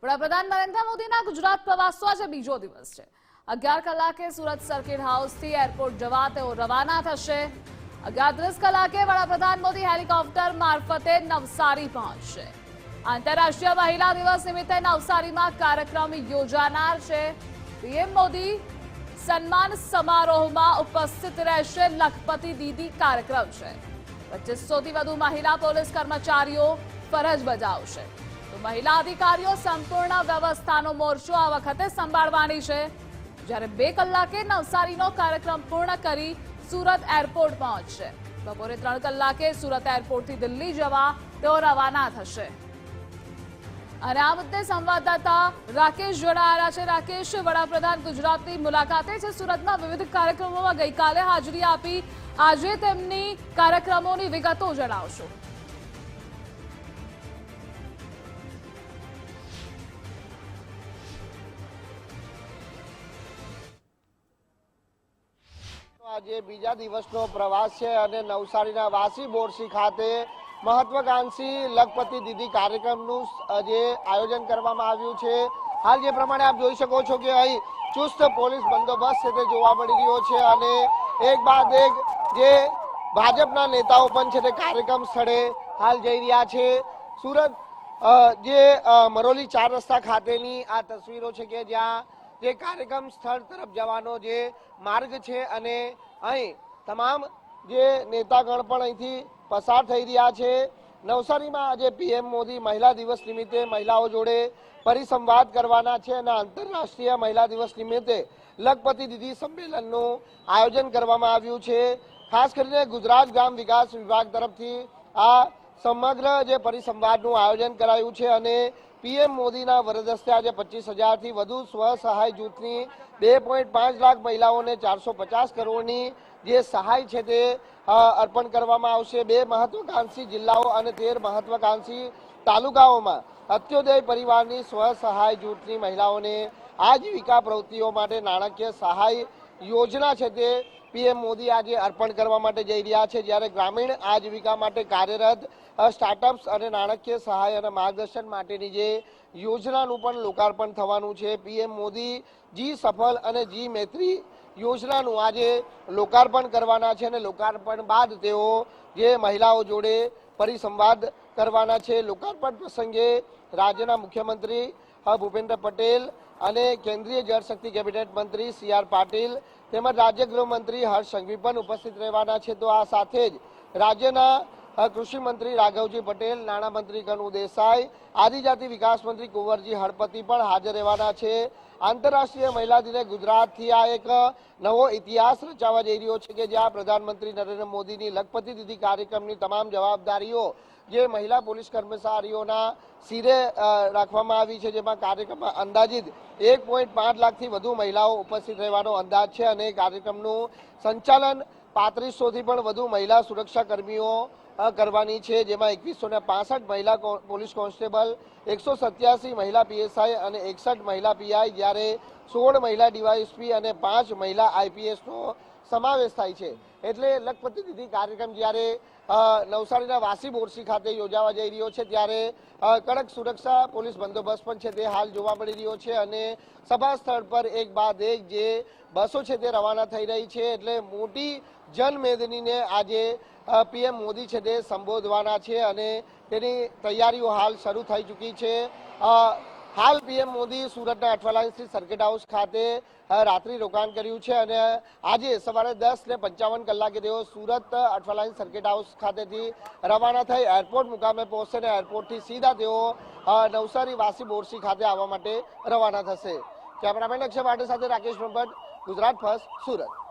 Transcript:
વડાપ્રધાન નરેન્દ્ર મોદીના ગુજરાત પ્રવાસનો આજે બીજો દિવસ છે। 11 કલાકે સુરત સર્કિટ હાઉસથી એરપોર્ટ જવા તેઓ રવાના થશે। 11:30 કલાકે વડાપ્રધાન મોદી હેલિકોપ્ટર મારફતે નવસારી પહોંચશે। આંતરરાષ્ટ્રીય મહિલા દિવસ નિમિત્તે નવસારીમાં કાર્યક્રમ યોજાનાર છે। પીએમ મોદી સન્માન સમારોહમાં ઉપસ્થિત રહેશે। લખપતિ દીદી કાર્યક્રમ છે। 2500થી વધુ મહિલા પોલીસ કર્મચારીઓ ફરજ બજાવશે। તો મહિલા અધિકારીઓ સંપૂર્ણ વ્યવસ્થાનો મોરચો આ વખતે સંભાળવાની છે। જ્યારે 2 કલાકે નવસારીનો કાર્યક્રમ પૂર્ણ કરી સુરત એરપોર્ટ પહોંચશે। બપોરે 3 કલાકે સુરત એરપોર્ટથી દિલ્હી જવા તેઓ રવાના થશે। અને આ મુદ્દે સંવાદદાતા રાકેશ જોડાયા છે। રાકેશ, વડાપ્રધાન ગુજરાતની મુલાકાતે છે। સુરતમાં વિવિધ કાર્યક્રમોમાં ગઈકાલે હાજરી આપી, આજે તેમની કાર્યક્રમોની વિગતો જણાવશો। આજે બીજા દિવસનો પ્રવાસ છે અને નવસારીના વાસી બોરસી ખાતે મહત્વાકાંક્ષી લખપતિ દીદી કાર્યક્રમનું જે આયોજન કરવામાં આવ્યું છે। હાલ જે પ્રમાણે આપ જોઈ શકો છો કે અહીં ચુસ્ત પોલીસ બંદોબસ્ત છે તે જોવા મળી રહ્યો છે અને એક બાદ એક જે ભાજપના નેતાઓ પણ છે તે કાર્યક્રમ સ્થળે હાલ જઈ રહ્યા છે। સુરત જે મરોલી 4 રસ્તા ખાતેની આ તસવીરો છે કે જ્યાં જે કાર્યક્રમ સ્થળ તરફ જવાનો જે માર્ગ છે અને અહીં તમામ જે નેતાગણ પણ અહીંથી પસાર થઈ રહ્યા છે। નવસારીમાં આજે પીએમ મોદી મહિલા દિવસ નિમિત્તે મહિલાઓ જોડે પરિસંવાદ કરવાના છે અને આંતરરાષ્ટ્રીય મહિલા દિવસ નિમિત્તે લખપતિ દીદી સંમેલનનું આયોજન કરવામાં આવ્યું છે। ખાસ કરીને ગુજરાત ગ્રામ વિકાસ વિભાગ તરફથી આ સમગ્ર જે પરિસંવાદનું આયોજન કરાયું છે અને પીએમ મોદીના વરદ હસ્તે આજે 25,000થી વધુ સ્વસહાય જૂથની 2.5 લાખ મહિલાઓને 450 કરોડની જે સહાય છે તે અર્પણ કરવામાં આવશે। 2 મહત્વાકાંક્ષી જિલ્લાઓ અને 13 મહત્વાકાંક્ષી તાલુકાઓમાં અત્યોદય પરિવારની સ્વસહાય જૂથની મહિલાઓને આજીવિકા પ્રવૃત્તિઓ માટે નાણાકીય સહાય યોજના છે તે પીએમ મોદી આજે અર્પણ કરવા માટે જઈ રહ્યા છે। જ્યારે ગ્રામીણ આજીવિકા માટે કાર્યરત સ્ટાર્ટઅપ્સ અને નાણાકીય સહાય અને માર્ગદર્શન માટેની જે યોજનાનું પણ લોકાર્પણ થવાનું છે। પીએમ મોદી જી સફળ અને જી મૈત્રી યોજનાનું આજે લોકાર્પણ કરવાના છે અને લોકાર્પણ બાદ તેઓ જે મહિલાઓ જોડે પરિસંવાદ કરવાના છે। લોકાર્પણ પ્રસંગે રાજ્યના મુખ્યમંત્રી ભૂપેન્દ્ર પટેલ અને કેન્દ્રીય જળશક્તિ કેબિનેટ મંત્રી CR પાટીલ તેમજ રાજ્ય ગૃહમંત્રી હર્ષ સંઘવી પણ ઉપસ્થિત રહેવાના છે। તો આ સાથે જ રાજ્યના કૃષિ મંત્રી રાઘવજી પટેલ, નાણામંત્રી કનુ દેસાઈ, આદિજાતિ વિકાસ મંત્રી કુંવરજી હળપતિ પણ હાજર રહેવાના છે। આંતરરાષ્ટ્રીય મહિલા દિને ગુજરાતથી આ એક નવો ઇતિહાસ રચાવા જઈ રહ્યો છે કે જ્યાં પ્રધાનમંત્રી નરેન્દ્ર મોદીની લખપતિ દીદી કાર્યક્રમની તમામ જવાબદારીઓ જે મહિલા પોલીસ કર્મચારીઓના સિરે રાખવામાં આવી છે, જેમાં કાર્યક્રમમાં અંદાજિત 1.5 લાખથી વધુ મહિલાઓ ઉપસ્થિત રહેવાનો અંદાજ છે અને કાર્યક્રમનું સંચાલન 3500થી પણ વધુ મહિલા સુરક્ષા કર્મીઓ કરવાની છે, જેમાં 2165 મહિલા પોલીસ કોન્સ્ટેબલ, 187 મહિલા PSI અને 61 મહિલા PI, જ્યારે 16 મહિલા ડીવાયએસપી અને 5 મહિલા IPSનો સમાવેશ થાય છે। એટલે લખપતિ દીદી કાર્યક્રમ જ્યારે નવસારીના વાસી બોરસી ખાતે યોજાવા જઈ રહ્યો છે ત્યારે કડક સુરક્ષા પોલીસ બંદોબસ્ત પણ છે તે હાલ જોવા મળી રહ્યો છે અને સભા સ્થળ પર એક બાદ એક જે બસો છે તે રવાના થઈ રહી છે। એટલે મોટી જનમેદનીને આજે પીએમ મોદી છે તે સંબોધવાના છે અને તેની તૈયારીઓ હાલ શરૂ થઈ ચૂકી છે। હાલ પીએમ મોદી સુરતના અઠવાલાઇન્સ સર્કિટ હાઉસ ખાતે રાત્રિ રોકાણ કર્યું છે અને આજે સવારે 10:55 કલાકે તેઓ સુરત અઠવાલાઇન્સ સર્કિટ હાઉસ ખાતેથી રવાના થઈ એરપોર્ટ મુકામે પહોંચશે અને એરપોર્ટથી સીધા તેઓ નવસારી વાસી બોરસી ખાતે આવવા માટે રવાના થશે। કેમેરામેન અક્ષય પાટીલ સાથે રાકેશ બ્રહ્મભટ્ટ, ગુજરાત ફર્સ્ટ, સુરત।